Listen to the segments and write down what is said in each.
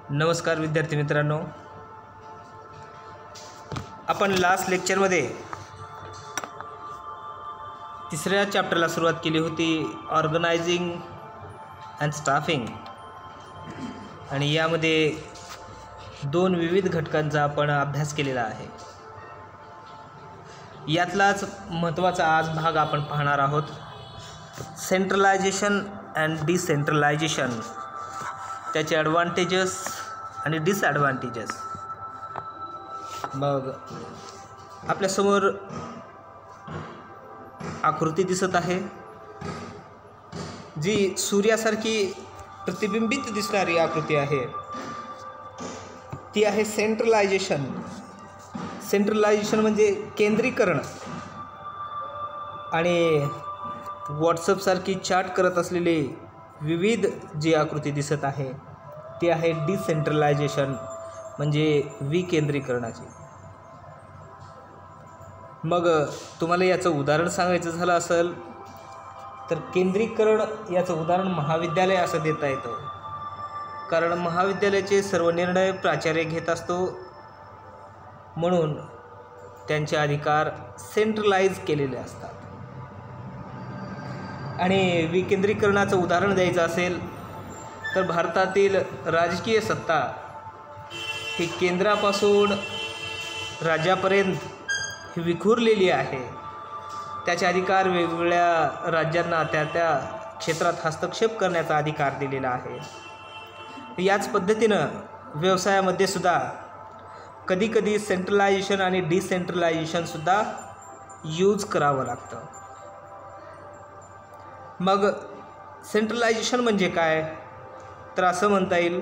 नमस्कार विद्यार्थी मित्रांनो, आपण लास्ट लेक्चरमध्ये तिसऱ्या चॅप्टरला सुरुवात केली होती, ऑर्गनायझिंग अँड स्टाफिंग. आणि यामध्ये दोन विविध घटकांचा आपण अभ्यास केलेला आहे. यातलाच महत्त्वाचा आज भाग आपण पाहणार आहोत, सेंट्रलायझेशन अँड डिसेंट्रलायझेशन, त्याचे ॲडव्हांटेजेस आणि डिसॲडव्हांटेजेस. मग आपल्यासमोर आकृती दिसत आहे, जी सूर्यासारखी प्रतिबिंबित दिसणारी आकृती आहे. ती आहे सेंट्रलायझेशन. सेंट्रलायझेशन म्हणजे केंद्रीकरण. आणि व्हॉट्सअपसारखी चॅट करत असलेली विविध जी आकृती दिसत आहे ती आहे डिसेंट्रलायझेशन म्हणजे विकेंद्रीकरणाची. मग तुम्हाला याचं उदाहरण सांगायचं झालं असेल तर केंद्रीकरण याचं उदाहरण महाविद्यालय असं देता येतं. कारण महाविद्यालयाचे सर्व निर्णय प्राचार्य घेत असतो, म्हणून त्यांचे अधिकार सेंट्रलाइज केलेले असतात. आणि विकेंद्रीकरणाचं उदाहरण द्यायचं असेल तर भारतातील राजकीय सत्ता ही केंद्रापासून राज्यापर्यंत विखुरलेली आहे. त्याचे अधिकार वेगवेगळ्या राज्यांना त्या त्या क्षेत्रात हस्तक्षेप करण्याचा अधिकार दिलेला आहे. याच पद्धतीनं व्यवसायामध्ये सुद्धा कधीकधी सेंट्रलायझेशन आणि डिसेंट्रलायझेशनसुद्धा यूज करावं लागतं. मग सेंट्रलायझेशन म्हणजे काय तर असं म्हणता येईल,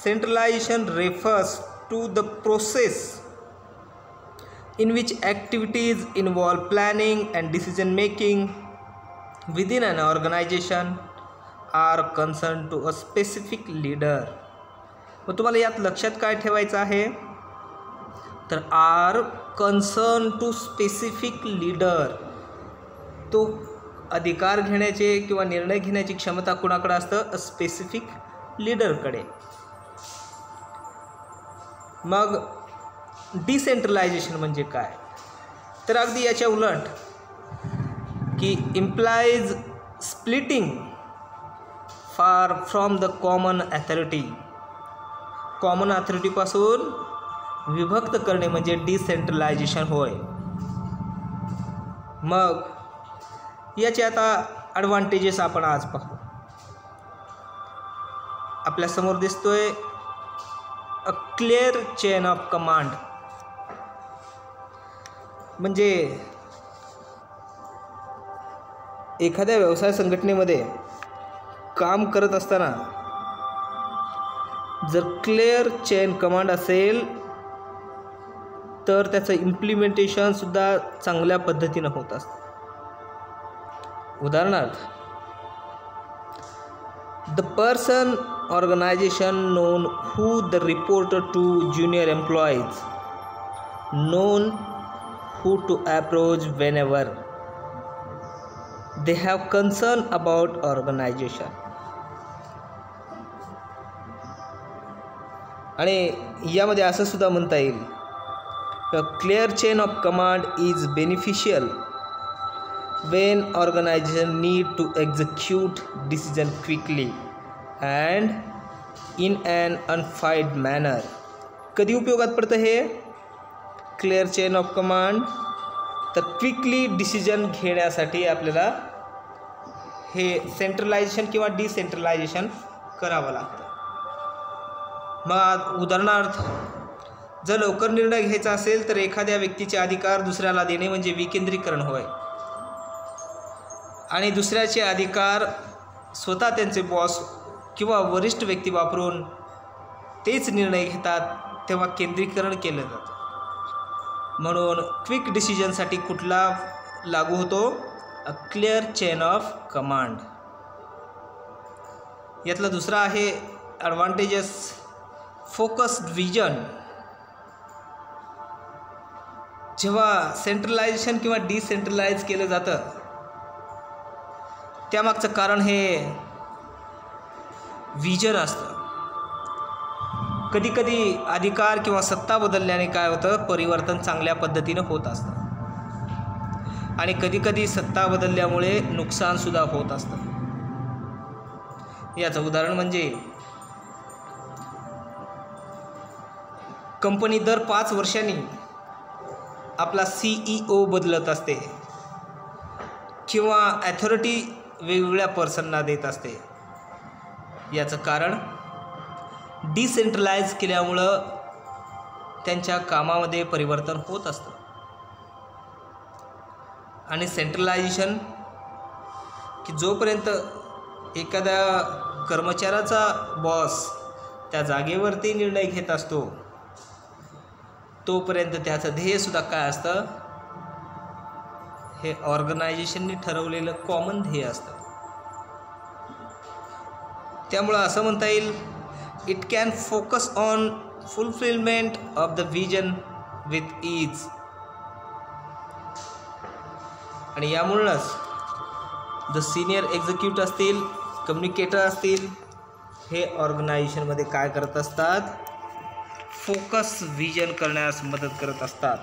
centralization refers to the process in which activities involve planning and decision making within an organization are concerned to a specific leader. मग तुम्हाला यात लक्षात काय ठेवायचं आहे तर are concern to specific leader. तो अधिकार घेण्याचे किंवा निर्णय घेण्याची क्षमता कुणाकडे असतं? स्पेसिफिक लीडरकडे. मग डिसेंट्रलायझेशन म्हणजे काय तर अगदी याच्या उलट, की implies splitting far from the common authority. Common अथॉरिटीपासून विभक्त करणे म्हणजे डिसेंट्रलायझेशन होय. मग याचे आता ॲडव्हांटेजेस आपण आज पाहू. आपल्यासमोर दिसतोय a clear chain of command. म्हणजे एखाद्या व्यवसाय संघटनेमध्ये काम करत असताना जर क्लिअर चेन कमांड असेल तर त्याचं इम्प्लिमेंटेशन सुद्धा चांगल्या पद्धतीनं होत असतं. उदाहरणार्थ, the person organization known who the reporter to junior employees, known who to approach whenever they have concern about organization. आणि यामध्ये असं सुद्धा म्हणता येईल, a clear chain of command is beneficial when organization need to execute decision quickly and in an unfied manner. कधी उपयोगात पडतं हे क्लिअर चेन ऑफ कमांड? तर क्विकली डिसिजन घेण्यासाठी आपल्याला हे सेंट्रलायझेशन किंवा डिसेंट्रलायझेशन करावं लागतं. मग उदाहरणार्थ, जर लवकर निर्णय घ्यायचा असेल तर एखाद्या व्यक्तीचे अधिकार दुसऱ्याला देणे म्हणजे विकेंद्रीकरण होय. आणि दुसऱ्याचे अधिकार स्वतः त्यांचे बॉस किंवा वरिष्ठ व्यक्ती वापरून तेच निर्णय घेतात, तेव्हा केंद्रीकरण केलं जातं. म्हणून क्विक डिसिजनसाठी कुठला लागू होतो? A clear chain of command. यातला दुसरा आहे ॲडव्हांटेजेस, फोकस्ड विजन. जेव्हा सेंट्रलायझेशन किंवा डिसेंट्रलाइज केलं जातं त्यामागचं कारण हे विजन असतं. कधीकधी अधिकार किंवा सत्ता बदलल्याने काय होतं, परिवर्तन चांगल्या पद्धतीनं होत असतं आणि कधीकधी सत्ता बदलल्यामुळे नुकसानसुद्धा होत असतं. याचं उदाहरण म्हणजे कंपनी दर 5 वर्षांनी आपला CEO बदलत असते किंवा ॲथॉरिटी वेगवेगळ्या पर्सनना देत असते. याचं कारण डिसेंट्रलाइज केल्यामुळं त्यांच्या कामामध्ये परिवर्तन होत असतं आणि सेंट्रलायझेशन की जोपर्यंत एखाद्या कर्मचाऱ्याचा बॉस त्या जागेवरती निर्णय घेत असतो तोपर्यंत त्याचं ध्येयसुद्धा काय असतं, हे ऑर्गनायझेशनने ठरवलेलं कॉमन ध्येय असतं. त्यामुळं असं म्हणता येईल, it can focus on fulfilment of the vision with ease. आणि यामुळंच द सिनियर एक्झिक्युटिव्ह असतील, कम्युनिकेटर असतील, हे ऑर्गनायझेशनमध्ये काय करत असतात, फोकस विजन करण्यास मदत करत असतात.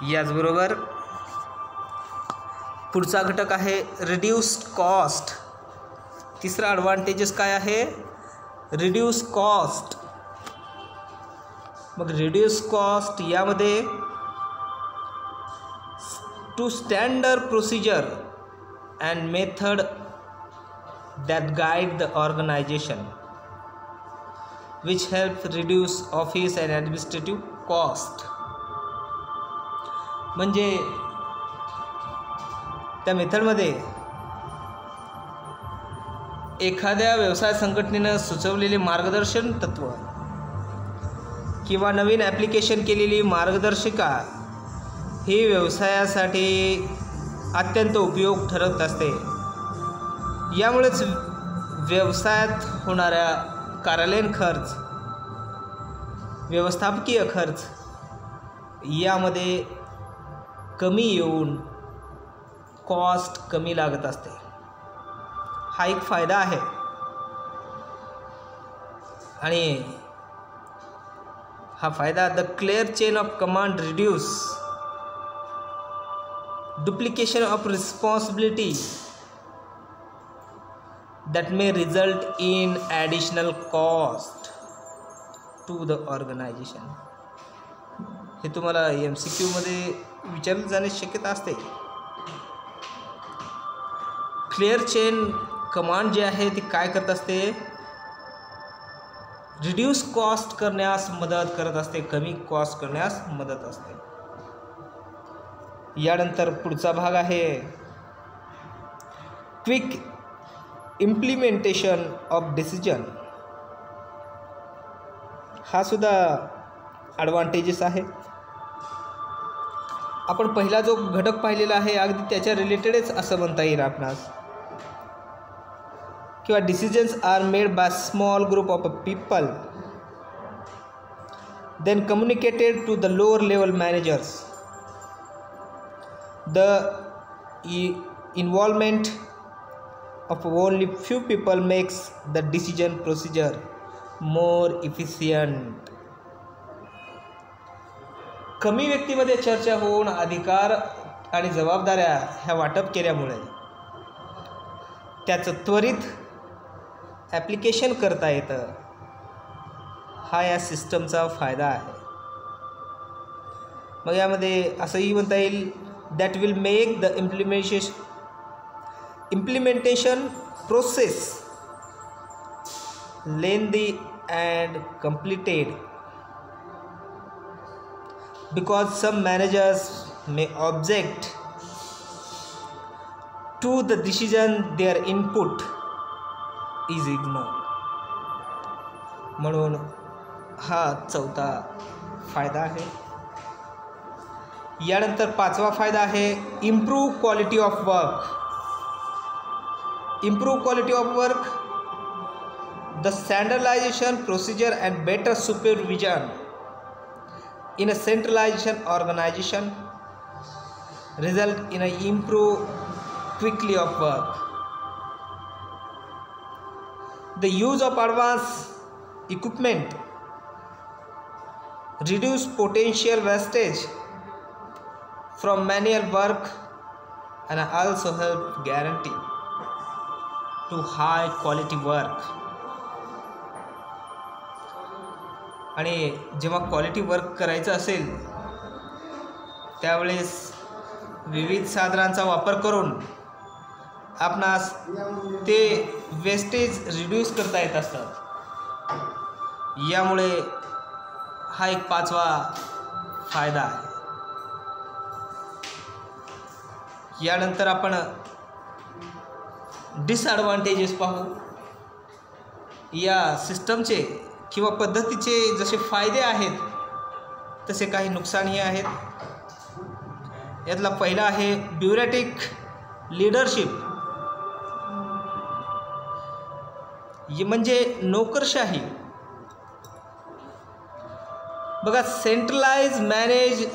याचबरोबर पुढचा घटक आहे रिड्यूस्ड कॉस्ट. तिसरा ॲडव्हान्टेजेस काय आहे, रिड्यूस कॉस्ट. मग रिड्यूस कॉस्ट यामध्ये to standard procedure and method that guide the organisation which helps reduce office and administrative cost. म्हणजे त्या मेथडमध्ये एखाद्या व्यवसाय संघटनेनं सुचवलेले मार्गदर्शन तत्व किंवा नवीन ॲप्लिकेशन केलेली मार्गदर्शिका ही व्यवसायासाठी अत्यंत उपयोग ठरत असते. यामुळेच व्यवसायात होणाऱ्या कार्यालयीन खर्च, व्यवस्थापकीय खर्च यामध्ये कमी येऊन कॉस्ट कमी लागत असते. हा एक फायदा आहे. आणि हा फायदा the clear chain of command reduce duplication of responsibility that may result in additional cost to the organization. हे तुम्हाला MCQ मध्ये विचारलं जाण्याची शक्यता असते. क्लिअर चेन कमांड जी आहे ती काय करत असते, रिड्यूस कॉस्ट करण्यास मदत करत असते, कमी कॉस्ट करण्यास मदत असते. यानंतर पुढचा भाग आहे क्विक इम्प्लिमेंटेशन ऑफ डिसिजन. हा सुद्धा ॲडव्हान्टेजेस आहे. आपण पहिला जो घटक पाहिलेला आहे अगदी त्याच्या रिलेटेडच असं म्हणता येईल आपणास, किंवा decisions are made by small group of people then communicated to the lower level managers. The involvement of only few people makes the decision procedure more efficient. कमी व्यक्तीमध्ये चर्चा होऊन अधिकार आणि जबाबदाऱ्या ह्या वाटप केल्यामुळे त्याचं त्वरित ॲप्लिकेशन करता येतं. हा या सिस्टमचा फायदा आहे. मग यामध्ये असंही म्हणता येईल, that will make the implementation process lengthy and completed because some managers may object to the decision their input is ignored. म्हणून हा चौथा फायदा आहे. यानंतर पाचवा फायदा आहे improve quality of work. Improve quality of work, the standardization procedure and better supervision in a centralization organization result in a improve quickly of work. The use of advanced equipment reduce potential wastage from manual work and also help guarantee to high quality work. आणि जेव्हा quality work करायचं असेल त्यावेळेस विविध साधनांचा वापर करून आपणास ते वेस्टेज रिड्यूस करता येत असतात. यामुळे हा एक 5वा फायदा आहे. यानंतर आपण डिसएडवांटेजेस पाहू. या सिस्टमचे किंवा पद्धतीचे जसे फायदे आहेत तसे काही नुकसानही आहेत. यातला पहिला आहे ब्युरोक्रॅटिक लीडरशिप. म्हणजे नोकरशाही. बघा, centralise manage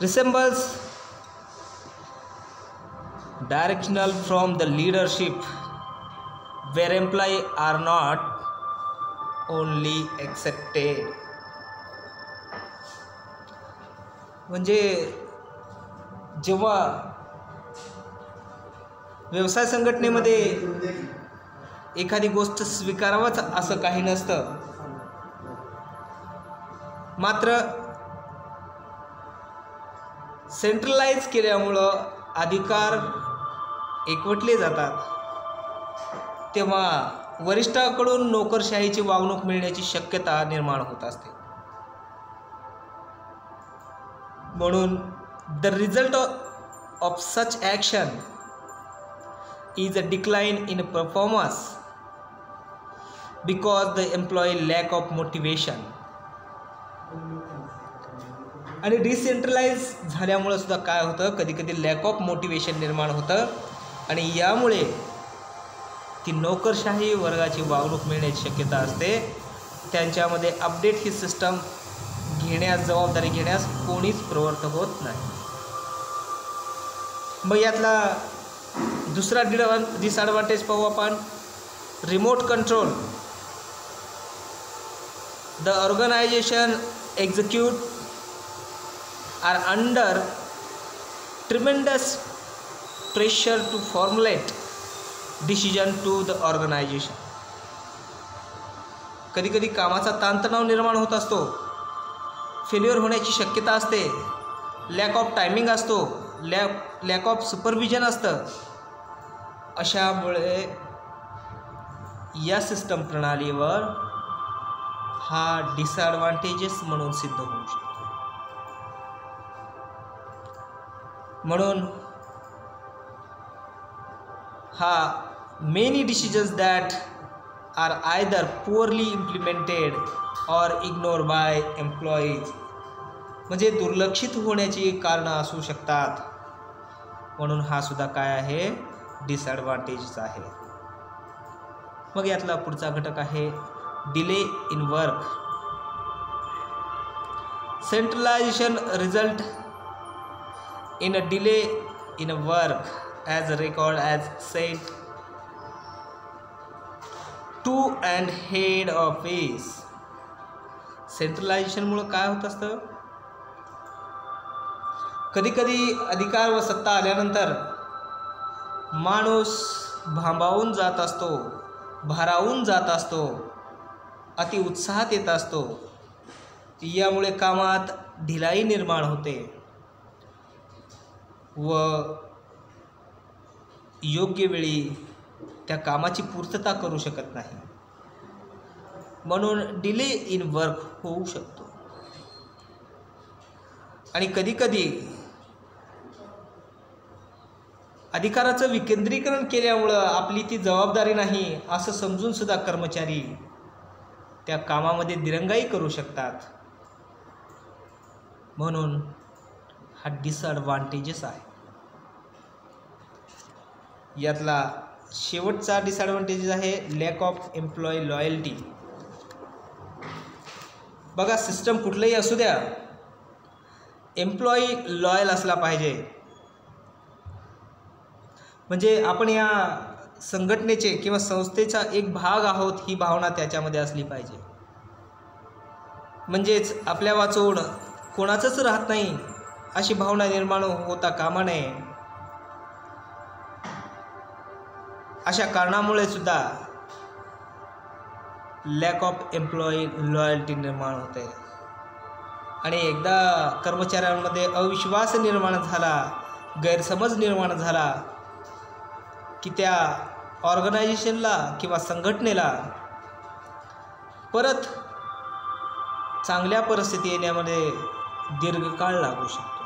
resembles directional from the leadership where employees are not only accepted. म्हणजे जेव्हा व्यवसाय संघटनेमध्ये एखादी गोष्ट स्वीकारावंच असं काही नसतं, मात्र सेंट्रलाइज केल्यामुळं अधिकार एकवटले जातात, तेव्हा वरिष्ठाकडून नोकरशाहीची वागणूक मिळण्याची शक्यता निर्माण होत असते. म्हणून the result of such action is a decline in performance because the employee lack of motivation. आणि डिसेंट्रलाइज झाल्यामुळं सुद्धा काय होतं, कधी कधी लॅक ऑफ मोटिवेशन निर्माण होतं आणि यामुळे ती नोकरशाही वर्गाची वागणूक मिळण्याची शक्यता असते. त्यांच्यामध्ये अपडेट ही सिस्टम घेण्यास, जबाबदारी घेण्यास कोणीच प्रवृत्त होत नाही. मग यातला दुसरा डिसएडवांटेज पाहू आपण, remote control. The organisation execute are under tremendous pressure to formulate decision to the organization. कधी कधी कामाचा ताणतणाव निर्माण होत असतो, फेल्युअर होण्याची शक्यता असते, लॅक ऑफ टायमिंग असतो, लॅक ऑफ सुपरविजन असतं. अशामुळे या सिस्टम प्रणालीवर हा डिसएडवांटेजेस म्हणून सिद्ध होऊ शकतो. म्हणून हा many decisions that are either poorly implemented or ignore by employees, म्हणजे दुर्लक्षित होण्याची कारणं असू शकतात. म्हणून हा सुद्धा काय आहे, डिसएडवांटेज आहे. मग यातला पुढचा घटक आहे delay in work. Centralization result in a delay in a work as a record as said to and head office. सेंट्रलायझेशन मुळे काय होत असतं, कधी कधी अधिकार व सत्ता आल्यानंतर माणूस भांबावून जात असतो, भारावून जात असतो, अति उत्साहात येत असतो. यामुळे कामात ढिलाई निर्माण होते व योग्य वेळी त्या कामाची पूर्तता करू शकत नाही. म्हणून डिले इन वर्क होऊ शकतो. आणि कधीकधी अधिकाराचं विकेंद्रीकरण केल्यामुळं आपली ती जबाबदारी नाही असं समजून सुद्धा कर्मचारी त्या कामामध्ये दिरंगाई करू शकतात. म्हणून हा डिसएडवांटेजेस आहे. यातला शेवटचा डिसएडवांटेजेस आहे लॅक ऑफ एम्प्लॉई लॉयल्टी. बघा, सिस्टम कुठलंही असू द्या, एम्प्लॉई लॉयल असला पाहिजे. म्हणजे आपण या संघटनेचे किंवा संस्थेचा एक भाग आहोत ही भावना त्याच्यामध्ये असली पाहिजे. म्हणजेच आपल्या वाचून कोणाचंच राहत नाही अशी भावना निर्माण होता कामा नये. अशा कारणामुळे सुद्धा लॅक ऑफ एम्प्लॉई लॉयल्टी निर्माण होते आणि एकदा कर्मचाऱ्यांमध्ये अविश्वास निर्माण झाला, गैरसमज निर्माण झाला की त्या ऑर्गनायझेशनला किंवा संघटनेला परत चांगल्या परिस्थिती येण्यामध्ये दीर्घकाळ लागू शकतो.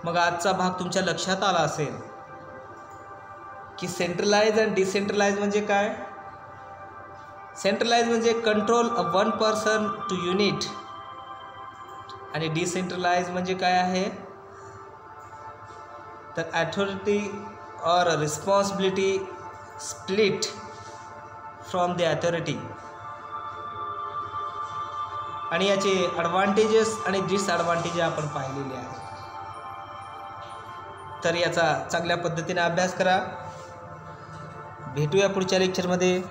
मग आजचा भाग तुमच्या लक्षात आला असेल की सेंट्रलाइज आणि डिसेंट्रलाइज म्हणजे काय. सेंट्रलाइज म्हणजे control of one person to unit आणि डिसेंट्रलाइज म्हणजे काय आहे तर अथॉरिटी और responsibility split from the authority. आणि याचे ॲडव्हान्टेजेस आणि डिसॲडव्हान्टेजेस आपण पाहिलेले आहेत. तर याचा चांगल्या पद्धतीने अभ्यास करा. भेटूया पुढच्या लेक्चरमध्ये.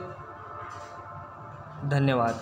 धन्यवाद.